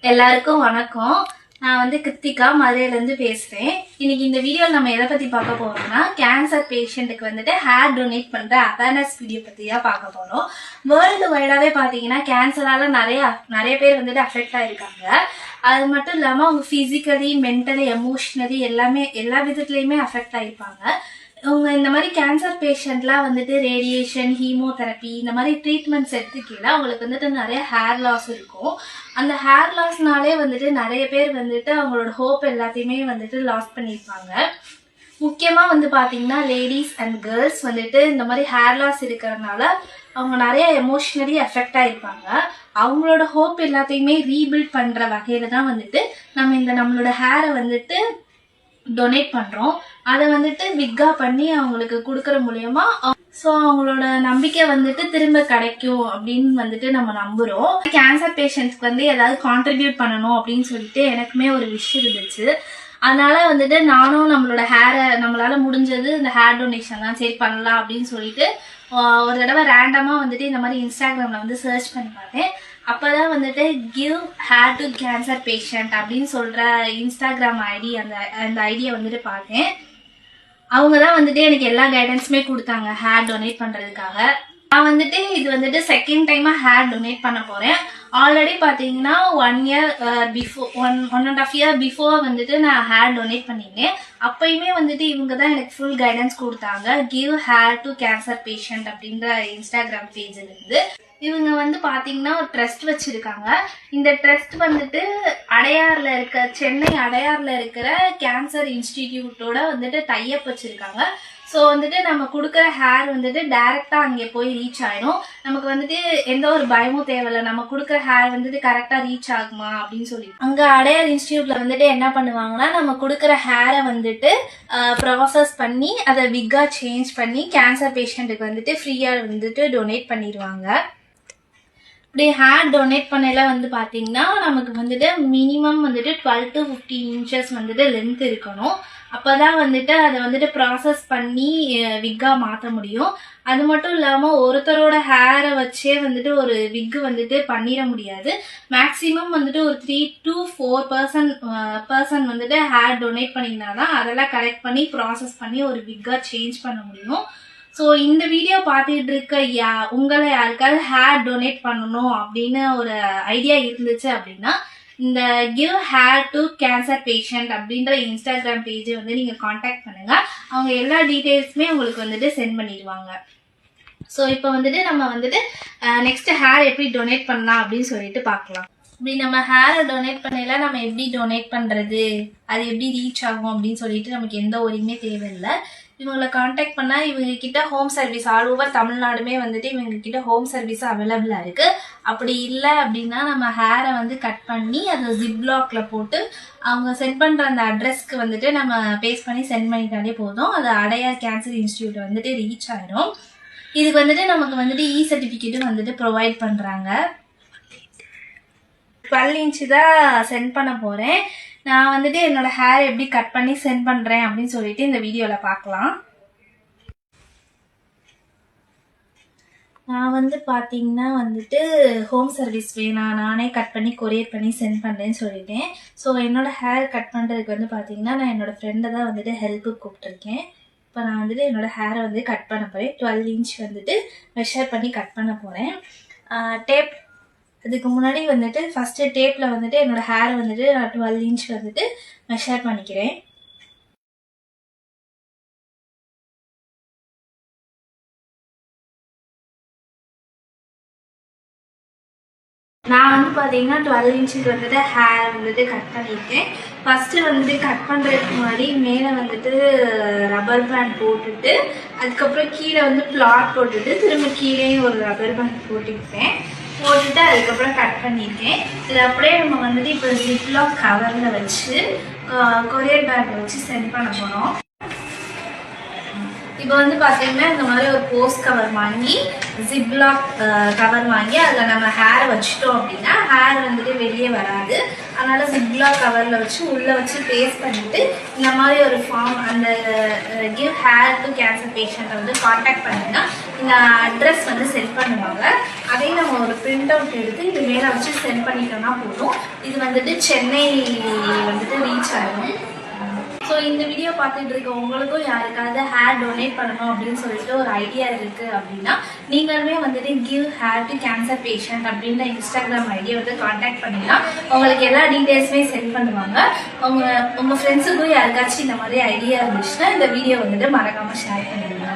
எல்லாருக்கும் வணக்கம். நான் வந்து கிருத்திகா மதுரையிலேருந்து பேசுகிறேன். இன்னைக்கு இந்த வீடியோவில் நம்ம எதை பற்றி பார்க்க போகிறோம்னா, கேன்சர் பேஷண்ட்டுக்கு வந்துட்டு ஹேர் டொனேட் பண்ணுற அவேர்னஸ் வீடியோ பற்றி தான் பார்க்க போகிறோம். வேர்ல்டு வைடாகவே பார்த்தீங்கன்னா கேன்சரால் நிறைய பேர் வந்துட்டு அஃபெக்ட் ஆகிருக்காங்க. அது மட்டும் இல்லாமல் அவங்க ஃபிசிக்கலி, மென்டலி, எமோஷ்னலி எல்லா விதத்துலேயுமே அஃபெக்ட் ஆகிருப்பாங்க. அவங்க இந்த மாதிரி கேன்சர் பேஷண்ட்லாம் வந்துட்டு ரேடியேஷன், ஹீமோதெரப்பி இந்த மாதிரி ட்ரீட்மெண்ட்ஸ் எடுத்துக்கல அவங்களுக்கு வந்துட்டு நிறைய ஹேர் லாஸ் இருக்கும். அந்த ஹேர் லாஸ்னாலே வந்துட்டு நிறைய பேர் வந்துட்டு அவங்களோட ஹோப் எல்லாத்தையுமே வந்துட்டு லாஸ் பண்ணியிருப்பாங்க. முக்கியமாக வந்து பார்த்தீங்கன்னா லேடிஸ் அண்ட் கேர்ள்ஸ் வந்துட்டு இந்த மாதிரி ஹேர் லாஸ் இருக்கிறதுனால அவங்க நிறைய எமோஷ்னலி அஃபெக்ட் ஆகிருப்பாங்க. அவங்களோட ஹோப் எல்லாத்தையுமே ரீபில்ட் பண்ணுற வகையில் தான் வந்துட்டு நம்மளோட ஹேரை வந்துட்டு டொனேட் பண்ணுறோம். அதை வந்துட்டு விக்கா பண்ணி அவங்களுக்கு கொடுக்கற மூலியமா ஸோ அவங்களோட நம்பிக்கை வந்துட்டு திரும்ப கிடைக்கும் அப்படின்னு வந்துட்டு நம்ம நம்புகிறோம். கேன்சர் பேஷண்ட்ஸ்க்கு வந்து ஏதாவது கான்ட்ரிபியூட் பண்ணணும் அப்படின்னு சொல்லிட்டு எனக்குமே ஒரு விஷயம் இருந்துச்சு. அதனால வந்துட்டு நானும் நம்மளால முடிஞ்சது இந்த ஹேர் டொனேஷன்லாம் சரி பண்ணலாம் அப்படின்னு சொல்லிட்டு ஒரு தடவை ரேண்டமாக வந்துட்டு இந்த மாதிரி இன்ஸ்டாகிராமில் வந்து சர்ச் பண்ணி பார்த்தேன். அப்போதான் வந்துட்டு give hair to cancer patient அப்படின்னு சொல்கிற இன்ஸ்டாகிராம் ஐடி அந்த ஐடியை வந்துட்டு பார்த்தேன். அவங்க தான் வந்துட்டு எனக்கு எல்லா கைடன்ஸுமே கொடுத்தாங்க ஹேர் டொனேட் பண்ணுறதுக்காக. நான் வந்துட்டு இது வந்துட்டு செகண்ட் டைமாக ஹேர் டொனேட் பண்ண போகிறேன். ஆல்ரெடி பார்த்தீங்கன்னா 1 இயர் பிஃபோர் 1.5 இயர் பிஃபோர் வந்துட்டு நான் ஹேர் டொனேட் பண்ணியிருந்தேன். அப்பயுமே வந்துட்டு இவங்க தான் எனக்கு ஃபுல் கைடன்ஸ் கொடுத்தாங்க. Give hair to cancer patient அப்படின்ற இன்ஸ்டாகிராம் பேஜிலிருந்து. இவங்க வந்து பார்த்தீங்கன்னா ஒரு ட்ரஸ்ட் வச்சுருக்காங்க. இந்த ட்ரஸ்ட் வந்துட்டு சென்னை அடையாரில் இருக்கிற கேன்சர் இன்ஸ்டிடியூட்டோட வந்துட்டு டைப் வச்சுருக்காங்க. ஸோ வந்துட்டு நம்ம கொடுக்குற ஹேர் வந்துட்டு டைரெக்டாக அங்கே போய் ரீச் ஆகிடும். நமக்கு வந்துட்டு எந்த ஒரு பயமும் தேவையில்லை. நம்ம கொடுக்குற ஹேர் வந்துட்டு கரெக்டாக ரீச் ஆகுமா அப்படின்னு சொல்லி அங்கே அடையார் இன்ஸ்டிடியூட்டில் வந்துட்டு என்ன பண்ணுவாங்கன்னா, நம்ம கொடுக்குற ஹேரை வந்துட்டு ப்ராசஸ் பண்ணி அதை விக்கா சேஞ்ச் பண்ணி கேன்சர் பேஷண்ட்டுக்கு வந்துட்டு ஃப்ரீயாக வந்துட்டு டொனேட் பண்ணிடுவாங்க. இப்படி ஹேர் டொனேட் பண்ணல வந்து பார்த்தீங்கன்னா நமக்கு வந்துட்டு மினிமம் வந்துட்டு 12 to 15 inches வந்துட்டு லென்த் இருக்கணும். அப்போ தான் வந்துட்டு அதை வந்துட்டு ப்ராசஸ் பண்ணி விக்கா மாற்ற முடியும். அது மட்டும் இல்லாமல் ஒருத்தரோட ஹேரை வச்சே வந்துட்டு ஒரு விக்கு வந்துட்டு பண்ணிட முடியாது. மேக்ஸிமம் வந்துட்டு ஒரு 3 to 4 பர்சன் வந்துட்டு ஹேர் டொனேட் பண்ணிங்கன்னா தான் அதெல்லாம் கரெக்ட் பண்ணி ப்ராசஸ் பண்ணி ஒரு விக்கா சேஞ்ச் பண்ண முடியும். ஸோ இந்த வீடியோ பார்த்துட்டு இருக்க உங்களை யாருக்காவது ஹேர் டொனேட் பண்ணணும் அப்படின்னு ஒரு ஐடியா இருந்துச்சு அப்படின்னா, இந்த give hair to cancer patient அப்படின்ற இன்ஸ்டாகிராம் பேஜை வந்து நீங்கள் காண்டாக்ட் பண்ணுங்கள். அவங்க எல்லா டீட்டெயில்ஸுமே உங்களுக்கு வந்துட்டு சென்ட் பண்ணிடுவாங்க. ஸோ இப்போ வந்துட்டு நம்ம வந்துட்டு நெக்ஸ்ட் ஹேர் எப்படி டொனேட் பண்ணலாம் அப்படின்னு சொல்லிட்டு பார்க்கலாம். இப்படி நம்ம ஹேரை டொனேட் பண்ணல நம்ம எப்படி டொனேட் பண்ணுறது, அது எப்படி ரீச் ஆகும் அப்படின்னு சொல்லிட்டு நமக்கு எந்த ஒருமே தேவையில்லை. இவங்களை காண்டாக்ட் பண்ணால் இவங்கக்கிட்ட ஹோம் சர்வீஸ் ஆல் ஓவர் தமிழ்நாடுமே வந்துட்டு இவங்கக்கிட்ட ஹோம் சர்வீஸ் அவைலபிளாக இருக்குது. அப்படி இல்லை அப்படின்னா நம்ம ஹேரை வந்து கட் பண்ணி அதை ஜிப்லாக்ல போட்டு அவங்க சென்ட் பண்ணுற அந்த அட்ரஸ்க்கு வந்துட்டு நம்ம பேஸ்ட் பண்ணி சென்ட் பண்ணிட்டாலே போதும். அது அடையார் கேன்சர் இன்ஸ்டிடியூட் வந்துட்டு ரீச் ஆகிடும். இதுக்கு வந்துட்டு நமக்கு வந்துட்டு சர்டிஃபிகேட்டும் வந்துட்டு ப்ரொவைட் பண்ணுறாங்க. 12 inch தான் சென்ட் பண்ண போகிறேன். நான் வந்துட்டு என்னோட ஹேர் எப்படி கட் பண்ணி சென்ட் பண்ணுறேன் அப்படின்னு சொல்லிட்டு இந்த வீடியோவில் பார்க்கலாம். நான் வந்து பார்த்தீங்கன்னா வந்துட்டு ஹோம் சர்வீஸ் வேணாம், நானே கட் பண்ணி கொரியர் பண்ணி சென்ட் பண்ணுறேன்னு சொல்லிட்டேன். ஸோ என்னோடய ஹேர் கட் பண்ணுறதுக்கு வந்து பார்த்தீங்கன்னா நான் என்னோடய ஃப்ரெண்டை தான் வந்துட்டு ஹெல்ப்புக்கு கூப்பிட்டுருக்கேன். இப்போ நான் வந்துட்டு என்னோடய ஹேரை வந்து கட் பண்ண போகிறேன். 12 inch வந்துட்டு மெஷர் பண்ணி கட் பண்ண போகிறேன். டேப் அதுக்கு முன்னாடி வந்துட்டு ஃபஸ்ட்டு டேப்பில் வந்துட்டு என்னோடய ஹேரை வந்துட்டு நான் 12 inch வந்துட்டு மெஷர் பண்ணிக்கிறேன். நான் வந்து பார்த்தீங்கன்னா 12 inch வந்துட்டு ஹேர் வந்துட்டு கட் பண்ணியிருக்கேன். ஃபஸ்ட்டு வந்துட்டு கட் பண்ணுறதுக்கு முன்னாடி மேலே வந்துட்டு ரப்பர் பேண்ட் போட்டுட்டு அதுக்கப்புறம் கீழே வந்து பிளாட் போட்டுட்டு திரும்ப கீழேயும் ஒரு ரப்பர் பேண்ட் போட்டுட்டு அதுக்கப்புறம் கட் பண்ணியிருக்கேன். இது அப்படியே நம்ம வந்துட்டு இப்போ ஜிப்லாக் கவரில் வச்சு கொரியர் பேக்கில் வச்சு சென்ட் பண்ண போகிறோம். இப்போ வந்து பார்த்தீங்கன்னா இந்த மாதிரி ஒரு போஸ்ட் கவர் வாங்கி ஜிப்லாக் கவர் வாங்கி அதில் நம்ம ஹேர் வச்சுட்டோம் அப்படின்னா ஹேர் வந்துட்டு வெளியே வராது. அதனால ஜிப்லாக் கவரில் வச்சு உள்ளே வச்சு பேஸ்ட் பண்ணிட்டு இந்த மாதிரி ஒரு ஃபார்ம் அந்த கிவ் ஹேர் டு கேன்சர் பேஷண்ட்டை வந்து காண்டாக்ட் பண்ணிங்கன்னா இந்த அட்ரஸ் வந்து சென்ட் பண்ணுவாங்க. அதையும் நம்ம ஒரு பிரிண்ட் அவுட் எடுத்து இது மேலே வச்சு சென்ட் பண்ணிட்டோம்னா போதும். இது வந்துட்டு சென்னை வந்துட்டு ரீச் ஆகும். ஸோ இந்த வீடியோ பார்த்துட்டு இருக்க உங்களுக்கும் யாருக்காவது ஹேர் டொனேட் பண்ணணும் அப்படின்னு சொல்லிட்டு ஒரு ஐடியா இருக்குது அப்படின்னா நீங்களுமே வந்துட்டு give hair to cancer patient அப்படின்ற இன்ஸ்டாகிராம் ஐடியா வந்து காண்டாக்ட் பண்ணிங்கன்னா உங்களுக்கு எல்லா டீட்டெயில்ஸுமே சென்ட் பண்ணுவாங்க. உங்கள் ஃப்ரெண்ட்ஸுக்கும் யாருக்காச்சும் இந்த மாதிரி ஐடியா இருந்துச்சுன்னா இந்த வீடியோ வந்துட்டு மறக்காமல் ஷேர் பண்ணிடுங்க.